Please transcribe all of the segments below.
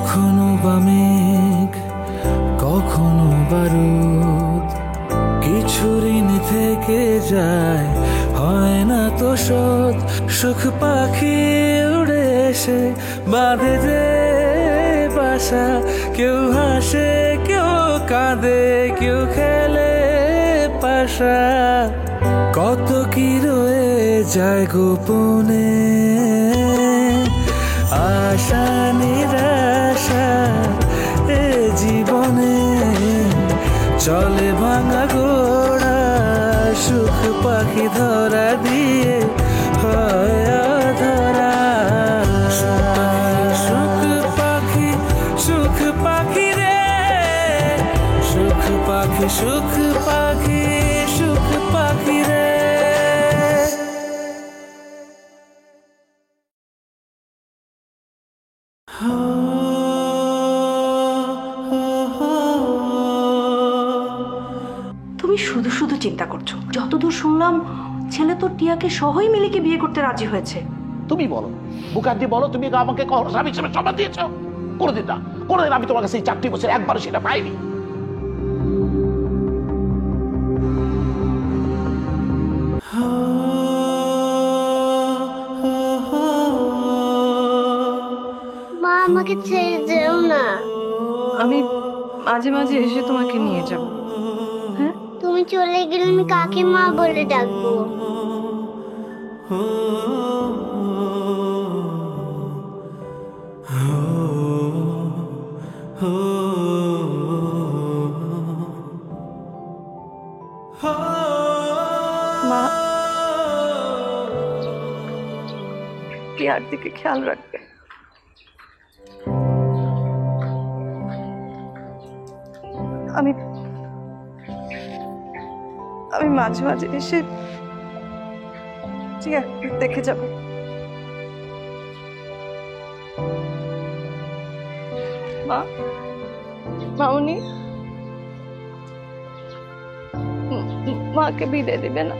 কখনো বা মেঘ, কখনো বারুদ, কিছু ঋণ থেকে যায়, হয় না তো শোধ। সুখ পাখি উড়ে এসে বাঁধে যে বাসা, কেউ হাসে কেউ কাঁদে কেউ খেলে পাশা। কত কি রয়ে যায় গোপনে, আশা নিরাশা এ জীবনে। চলে ভাঙা ঘোড়া, সুখ পাখি ধরা দিয়ে হয় ধরা। সুখ পাখি সুখ পাখি রে, সুখ পাখি সুখ পাখি সুখ পাখি রে। তুমি শুধু শুধু চিন্তা করছো। যতদূর শুনলাম ছেলে তো টিয়াকে সহই মিলিকে বিয়ে করতে রাজি হয়েছে। তুমি বলো, বুকার দিয়ে বলো, তুমি আমাকে স্বামী হিসেবে সম্মান দিয়েছো? কোনোদিন না, কোনোদিন আমি তোমার কাছে এই 4টি বছর একবারও সেটা পাইনি। মা, আমাকে ছেড়ে যেও না। আমি মাঝে মাঝে এসে তোমাকে নিয়ে যাব। হ্যাঁ, তুমি চলে গেলে আমি কাকে মা বলে ডাকবো? মা টিয়ার দিকে খেয়াল রাখবে। আমি আমি মাঝে মাঝে এসে টিয়াকে দেখে যাব। মা, মাউনি, মাকে বিদায় দিবে না?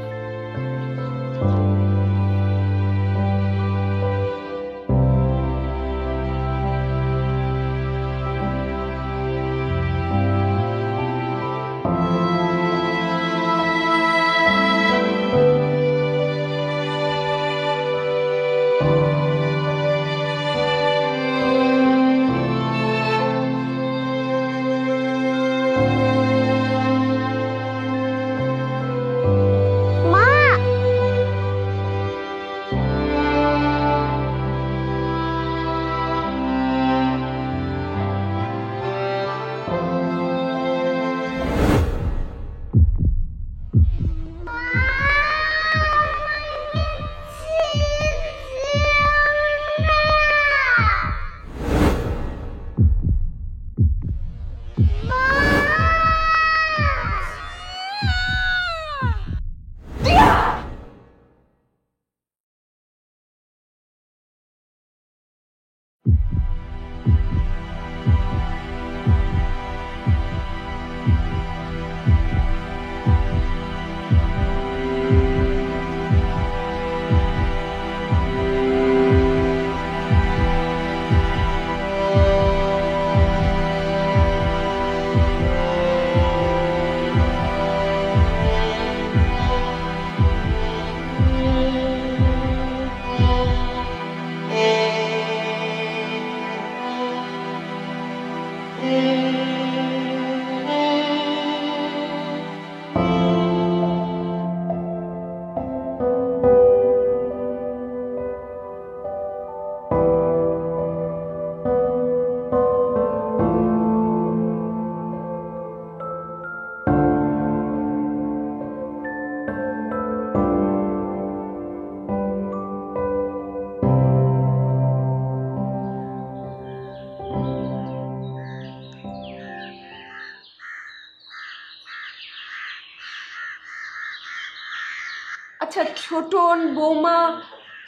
আচ্ছা, ছোটন, বৌমা,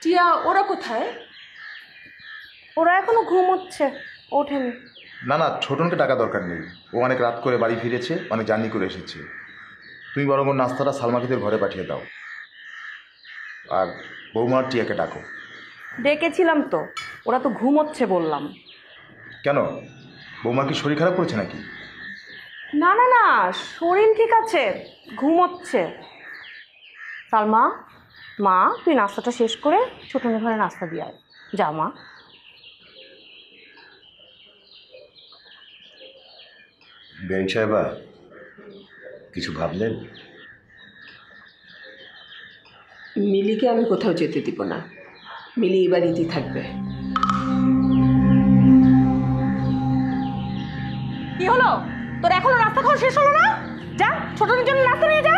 টিয়া ওরা কোথায়? ওরা এখনো ঘুমোচ্ছে, ওঠেনি। না না, ছোটনকে টাকা দরকার নেই। ও অনেক রাত করে বাড়ি ফিরেছে, অনেক জার্নি করে এসেছে। তুমি বরং ওর নাস্তাটা সালমাকিদের ঘরে পাঠিয়ে দাও, আর বৌমা আর টিয়াকে ডাকো। ডেকেছিলাম তো, ওরা তো ঘুমোচ্ছে বললাম। কেন, বৌমা কি শরীর খারাপ করেছে নাকি? না না না, শরীর ঠিক আছে, ঘুমোচ্ছে। সালমা, মা তুই নাস্তাটা শেষ করে ছোটনের ঘরে নাস্তা দিয়ে আয়। যা মা। বেন সাহেবা, কিছু ভাবলেন? মিলিকে আমি কোথাও যেতে দিব না, মিলি এই বাড়িতেই থাকবে। কি হলো তোর, এখনো নাস্তা খাওয়া শেষ হলো না? যা ছোটনের জন্য নাস্তা নিয়ে যা।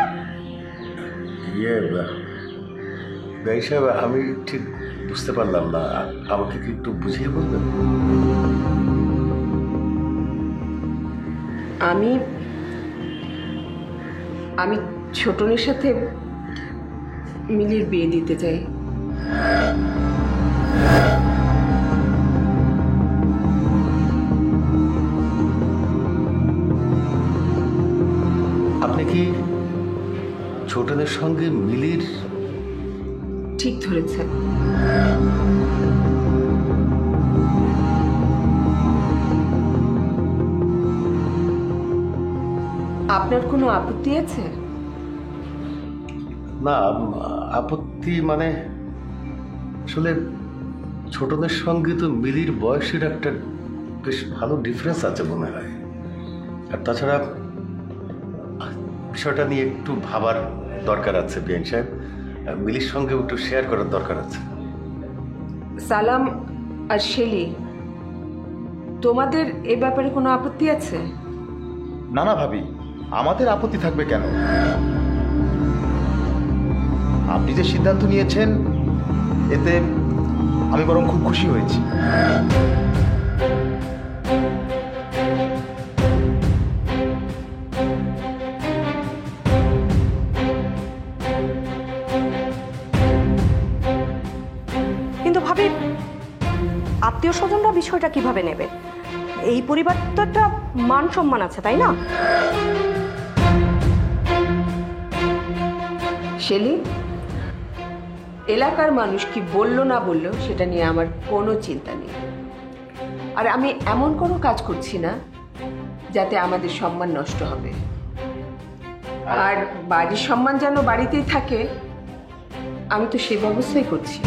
বেন সাহেবা, আমি ঠিক বুঝতে পারলাম না, আমাকে কি একটু বুঝিয়ে বলবেন? আমি আমি ছোটনের সাথে মিলির বিয়ে দিতে চাই। আপনি কি ছোটনের সঙ্গে মিলির? ঠিক ধরেছেন। আপনার কোনো আপত্তি আছে? না, আপত্তি মানে আসলে ছোটদের সঙ্গে তো মিলির বয়সের একটা বেশ ভালো ডিফারেন্স আছে মনে হয়। আর তাছাড়া বিষয়টা নিয়ে একটু ভাবার দরকার আছে বিআইন সাহেব, মিলির সঙ্গে একটু শেয়ার করার দরকার আছে। সালাম আর শেলি, তোমাদের এ ব্যাপারে কোনো আপত্তি আছে? না না ভাবি, আমাদের আপত্তি থাকবে কেন? আপনি যে সিদ্ধান্ত নিয়েছেন এতে আমি বরং খুব খুশি হয়েছি। কিন্তু ভাবি, আত্মীয় স্বজনরা বিষয়টা কিভাবে নেবে? এই পরিবার তো একটা মান সম্মান আছে, তাই না? শেলি, এলাকার মানুষ কি বলল না বলল সেটা নিয়ে আমার কোনো চিন্তা নেই। আর আমি এমন কোনো কাজ করছি না যাতে আমাদের সম্মান নষ্ট হবে। আর বাড়ির সম্মান যেন বাড়িতেই থাকে, আমি তো সে ব্যবস্থাই করছি।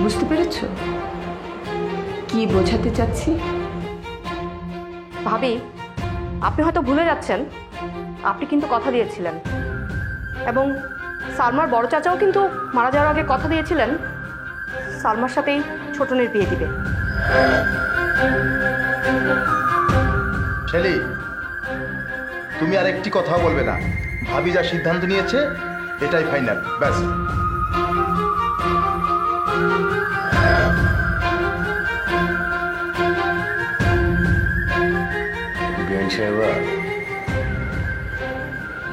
বুঝতে পেরেছ কি বোঝাতে চাচ্ছি? ভাবি, আপনি হয়তো ভুলে যাচ্ছেন, আপনি কিন্তু কথা দিয়েছিলেন, এবং সালমার বড় চাচাও কিন্তু মারা যাওয়ার আগে কথা দিয়েছিলেন সালমার সাথেই ছোটনের বিয়ে দিবে। শেলি, তুমি আর একটি কথাও বলবে না। ভাবি যা সিদ্ধান্ত নিয়েছে এটাই ফাইনাল, ব্যাস। বিআইন সাহেবা,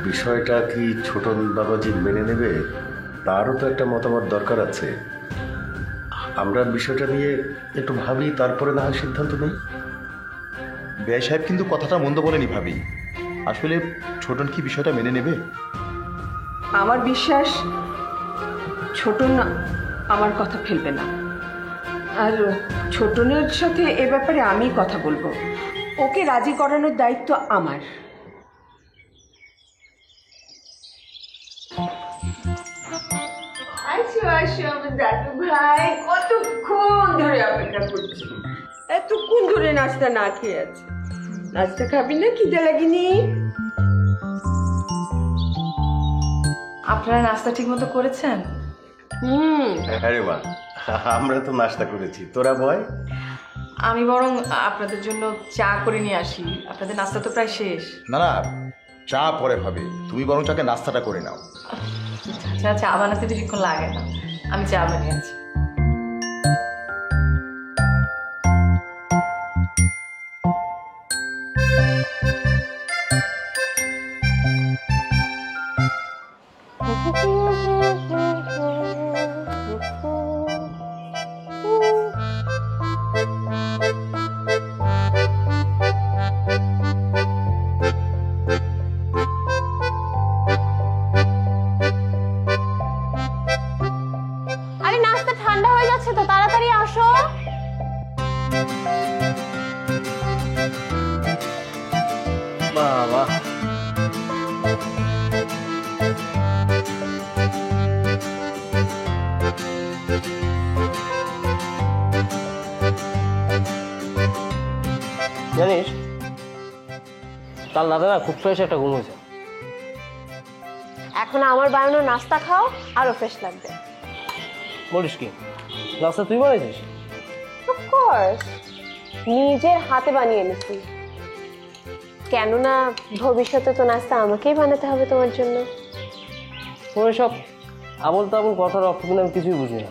বিষয়টা কি ছোটন বাবাজি মেনে নেবে তারও তো একটা মতামত দরকার আছে। আমরা বিষয়টা নিয়ে একটু ভাবি, তারপরে না হয় সিদ্ধান্ত নেই। বেআই সাহেব কিন্তু কথাটা মন্দ বলেনি ভাবি। আসলে ছোটন কি বিষয়টা মেনে নেবে? আমার বিশ্বাস ছোটন আমার কথা ফেলবে না। আর ছোটনের সাথে এ ব্যাপারে আমি কথা বলবো, ওকে রাজি করানোর দায়িত্ব আমার। আসো আসো আমার দাদু ভাই, কতক্ষণ ধরে অপেক্ষা করছি। এতক্ষণ ধরে নাস্তা না খেয়ে আছে। নাস্তা খাবি না? খিদে লাগেনি? আপনারা নাস্তা ঠিক মতো করেছেন? আরে মা, আমরা তো নাস্তা করেছি, তোরা বয়। আমি বরং আপনাদের জন্য চা করে নিয়ে আসি, আপনাদের নাস্তা তো প্রায় শেষ। না না, চা পরে হবে, তুমি বরং চাকে নাস্তাটা করে নাও। আচ্ছা, চা বানাতে বেশিক্ষণ লাগে না, আমি চা বানিয়ে আছি। আরে নাস্তা জানিস কাল রাতে না খুব ফ্রেশ একটা ঘুম হয়েছে। এখন আমার বানানো নাস্তা খাও, আরো ফ্রেশ লাগবে। বলিস কি, নাস্তা তুই বানাইছিস? অফকোর্স, নিজের হাতে বানিয়ে এনেছি। কেননা ভবিষ্যতে তো নাস্তা আমাকেই বানাতে হবে তোমার জন্য। তোমার সব আবল তাবল কথার অর্থ কিন্তু আমি কিছুই বুঝি না।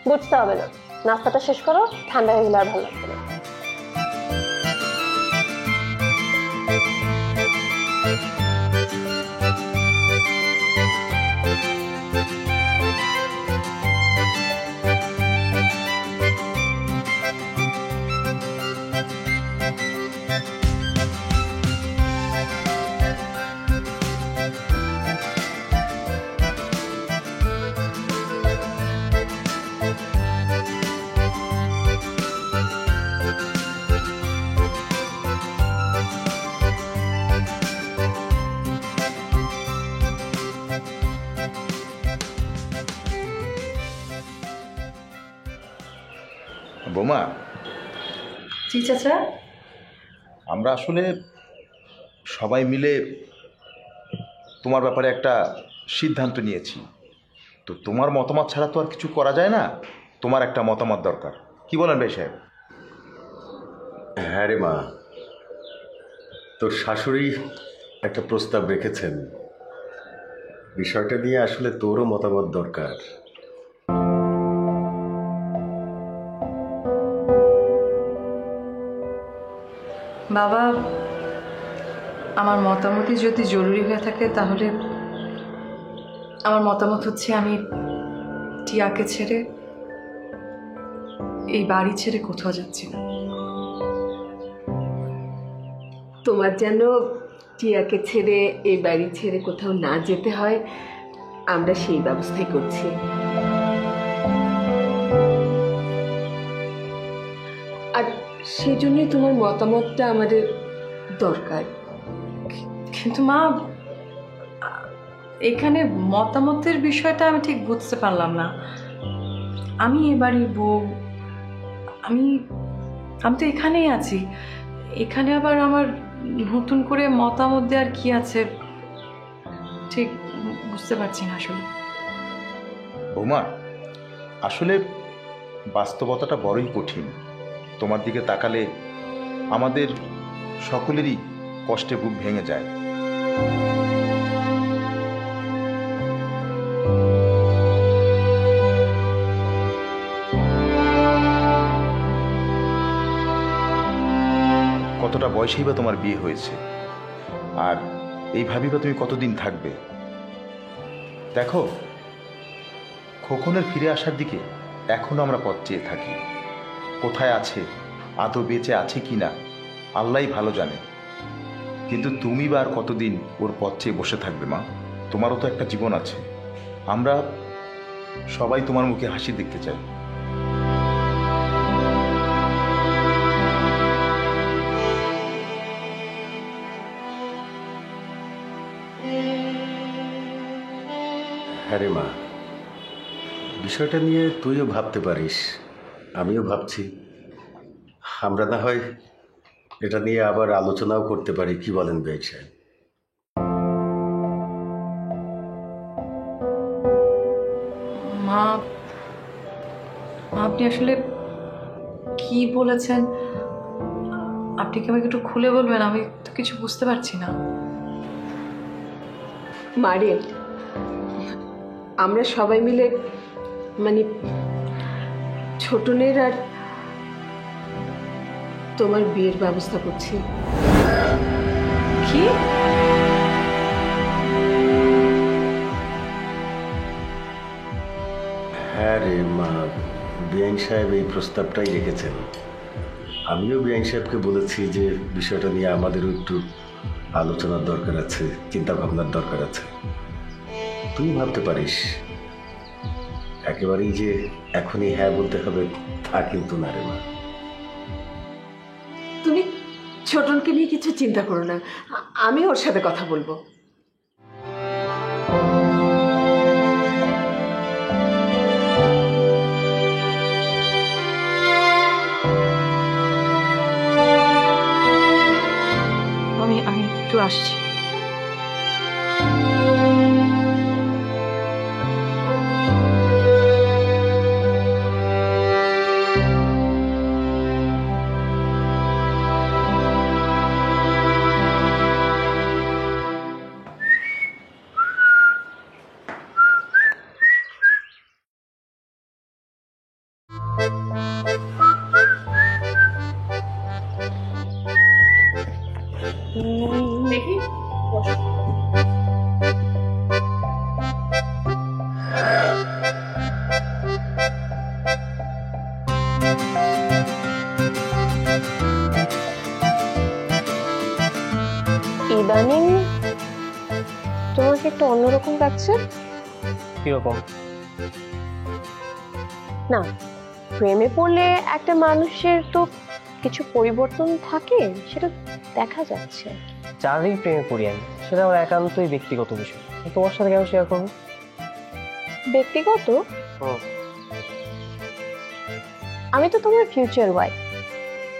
বুঝতে হবে না, নাস্তাটা শেষ করো, ঠান্ডা হয়ে গেলে আর ভালো লাগবে না। বোমা, জি চাচা। আমরা আসলে সবাই মিলে তোমার ব্যাপারে একটা সিদ্ধান্ত নিয়েছি। তো তোমার মতামত ছাড়া তো আর কিছু করা যায় না, তোমার একটা মতামত দরকার। কি বলেন ভাই সাহেব? হ্যাঁ রে মা, তোর শাশুড়ি একটা প্রস্তাব রেখেছেন, বিষয়টা নিয়ে আসলে তোরও মতামত দরকার। বাবা, আমার মতামতই যদি জরুরি হয়ে থাকে তাহলে আমার মতামত হচ্ছে আমি টিয়াকে ছেড়ে, এই বাড়ি ছেড়ে কোথাও যাচ্ছি না। তোমার যেন টিয়াকে ছেড়ে এই বাড়ি ছেড়ে কোথাও না যেতে হয়, আমরা সেই ব্যবস্থাই করছি। আর সেই জন্যই তোমার মতামতটা আমাদের দরকার। কিন্তু মা, এখানে মতামতের বিষয়টা আমি ঠিক বুঝতে পারলাম না। আমি এ বাড়ির বউ, আমি তো এখানেই আছি। এখানে আবার আমার নতুন করে মতামত দেওয়ার কি আছে ঠিক বুঝতে পারছি না আসলে। বোমা, আসলে বাস্তবতাটা বড়ই কঠিন। তোমার দিকে তাকালে আমাদের সকলেরই কষ্টে বুক ভেঙে যায়। কতটা বয়সেই বা তোমার বিয়ে হয়েছে, আর এইভাবেই বা তুমি কতদিন থাকবে? দেখো, খোকনের ফিরে আসার দিকে এখনো আমরা পথ চেয়ে থাকি। কোথায় আছে, আদৌ বেঁচে আছে কিনা আল্লাহই ভালো জানে। কিন্তু তুমি বা আর কতদিন ওর পথ চেয়ে বসে থাকবে মা? তোমারও তো একটা জীবন আছে। আমরা সবাই তোমার মুখে হাসি দেখতে চাই। হ্যাঁ রে মা, বিষয়টা নিয়ে তুইও ভাবতে পারিস, আমিও ভাবছি। আমরা না হয় এটা নিয়ে আবার আলোচনাও করতে পারি, কি বলেন বেগ সাহেব? মা, আপনি আসলে কি বলেছেন? আপনি কি আমাকে একটু খুলে বলবেন? আমি তো কিছু বুঝতে পারছি না। মারে, আমরা সবাই মিলে মানে ছোটনের আর তোমার বিয়ের ব্যবস্থা করছি। কি? হ্যাঁ রে মা, বিআইন সাহেব এই প্রস্তাবটাই রেখেছেন। আমিও বিআইন সাহেবকে বলেছি যে বিষয়টা নিয়ে আমাদেরও একটু আলোচনার দরকার আছে, চিন্তা ভাবনার দরকার আছে। তুই ভাবতে পারিস, একেবারেই যে এখনই হ্যাঁ বলতে হবে তা কিন্তু না রে মা। তুমি ছোটনকে নিয়ে কিছু চিন্তা করো না, আমি ওর সাথে কথা বলবো। আমি একটু আসছি। দেখি ইদানিং তোমাকে একটু অন্যরকম লাগছে। কিরকম? না, প্রেমে পড়লে একটা মানুষের তো কিছু পরিবর্তন থাকে, সেটা দেখা যাচ্ছে। যারই প্রেমে পড়ি আমি, সেটা আমার একান্তই ব্যক্তিগত বিষয়। তোমার সাথে কেন শেয়ার করবো? ব্যক্তিগত? আমি তো তোমার ফিউচার ওয়াইফ,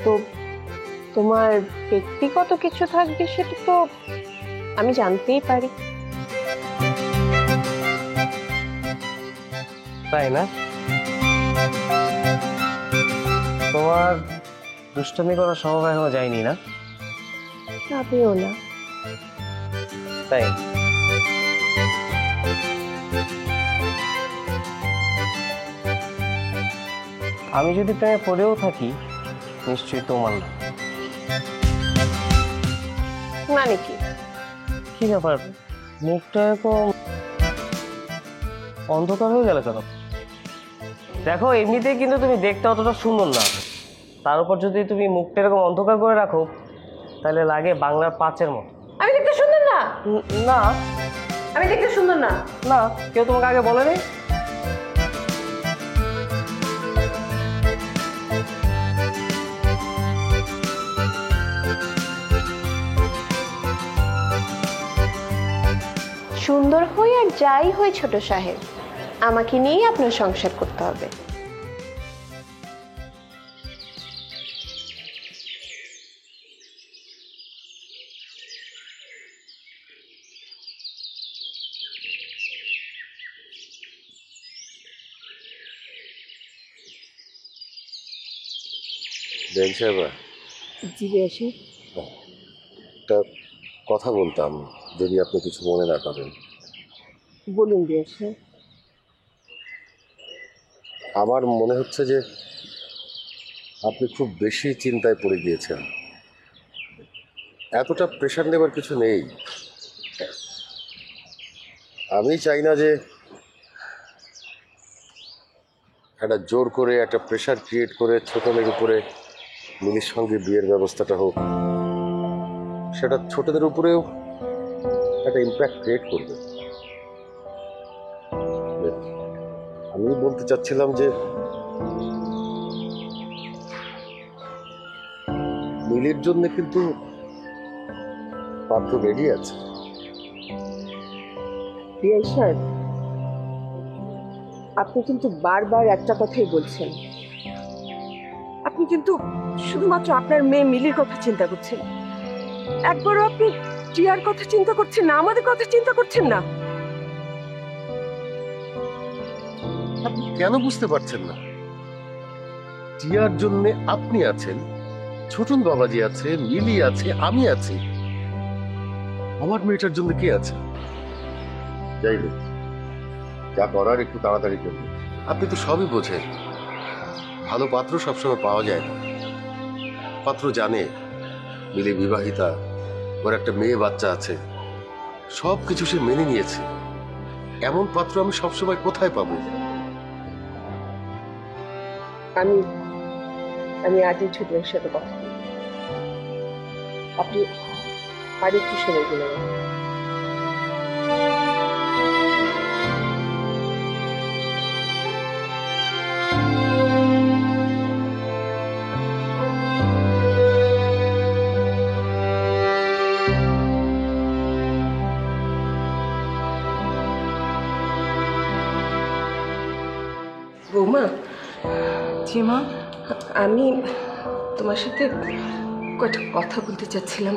তো তোমার ব্যক্তিগত কিছু থাকবে সেটা তো আমি জানতেই পারি। তাই না? তোমার দুষ্টামি করার স্বভাব এখনো যায়নি না? আমিও না। তাই আমি যদি প্রেমে পড়েও থাকি, নিশ্চয়ই তোমার না। মানে কি? কি ব্যাপার, মুখটা এরকম অন্ধকার হয়ে গেল কেন? দেখো, এমনিতেই কিন্তু তুমি দেখতে অতটা সুন্দর না, তার উপর যদি তুমি মুখটা এরকম অন্ধকার করে রাখো, তাহলে লাগে বাংলার পাঁচের মতো। আমি দেখতে সুন্দর না? না, আমি দেখতে সুন্দর না? না, কেউ তোমাকে আগে বলেনি? সুন্দর হই আর যাই হই ছোট সাহেব, আমাকে নিয়েই আপনার সংসার করতে হবে। বেন সাহেবা, জি বেশি। একটা কথা বলতাম, যদি আপনি কিছু মনে না করেন। বলুন বেশি। আমার মনে হচ্ছে যে আপনি খুব বেশি চিন্তায় পড়ে গিয়েছেন। এতটা প্রেশার নেবার কিছু নেই। আমি চাই না যে একটা জোর করে একটা প্রেশার ক্রিয়েট করে ছোটদের উপরে মিলির সঙ্গে বিয়ের ব্যবস্থাটা হোক। সেটা ছোটদের উপরেও একটা ইম্প্যাক্ট ক্রিয়েট করবে। আমি বলতে চাচ্ছিলাম যে মিলির জন্য কিন্তু পাত্র রেডি আছে। বিআই সাহেব, আপনি কিন্তু বারবার একটা কথাই বলছেন। আপনি কিন্তু শুধুমাত্র আপনার মেয়ে মিলির কথা চিন্তা করছেন, একবারও আপনি টিয়ার কথা চিন্তা করছেন না, আমাদের কথা চিন্তা করছেন না। আপনি কেন বুঝতে পারছেন না? টিয়ার জন্য আপনি আছেন, ছোটন বাবাজি আছে, মিলি আছে, আমি আছি। আমার মেয়েটার জন্য কে আছে? যাই হোক, যা করার একটু তাড়াতাড়ি করবে। আপনি তো সবই বোঝেন, ভালো পাত্র সবসময় পাওয়া যায় না। পাত্র জানে মিলি বিবাহিতা, ওর একটা মেয়ে বাচ্চা আছে, সব কিছু সে মেনে নিয়েছে। এমন পাত্র আমি সবসময় কোথায় পাবো? আমি আজই ছোটনের সাথে কথা বলবো। আপনি আরেকটু সময় দিলেন। জি মা। আমি তোমার সাথে কয়েকটা কথা বলতে চাচ্ছিলাম।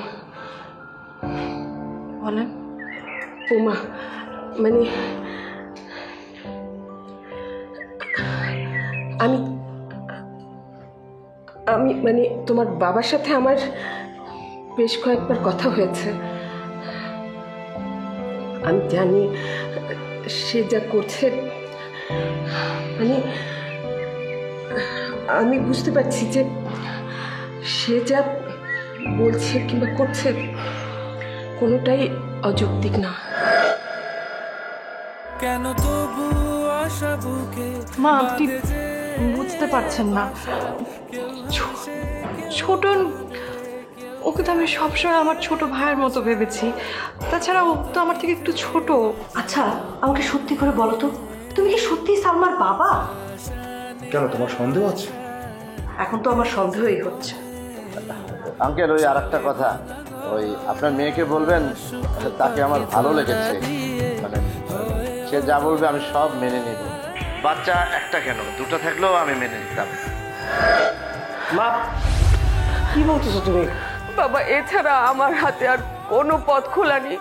বলেন। উমা, মানে আমি আমি মানে তোমার বাবার সাথে আমার বেশ কয়েকবার কথা হয়েছে। আমি জানি সে যা করছে, মানে আমি বুঝতে পারছি যে সে যা বলছে কিংবা করছে কোনোটাই অযৌক্তিক না। কেন তবু আশা বুকে মা আপনি বুঝতে পারছেন না, ছোটন ওকে তো আমি সবসময় আমার ছোট ভাইয়ের মতো ভেবেছি। তাছাড়া ও তো আমার থেকে একটু ছোট। আচ্ছা আমাকে সত্যি করে বলো তো, তুমি কি সত্যি সালমার বাবা? কেন, তোমার সন্দেহ আছে? এখন তো আমার সন্দেহই হচ্ছে। আঙ্কেল, ওই আর একটা কথা, ওই আপনার মেয়েকে বলবেন তাকে আমার ভালো লেগেছে, মানে সে যা বলবে আমি সব মেনে নিব। বাচ্চা একটা কেন, দুটো থাকলেও আমি মেনে নিতাম। মা কি বলছো তুমি? বাবা, এছাড়া আমার হাতে আর কোনো পথ খোলা নেই।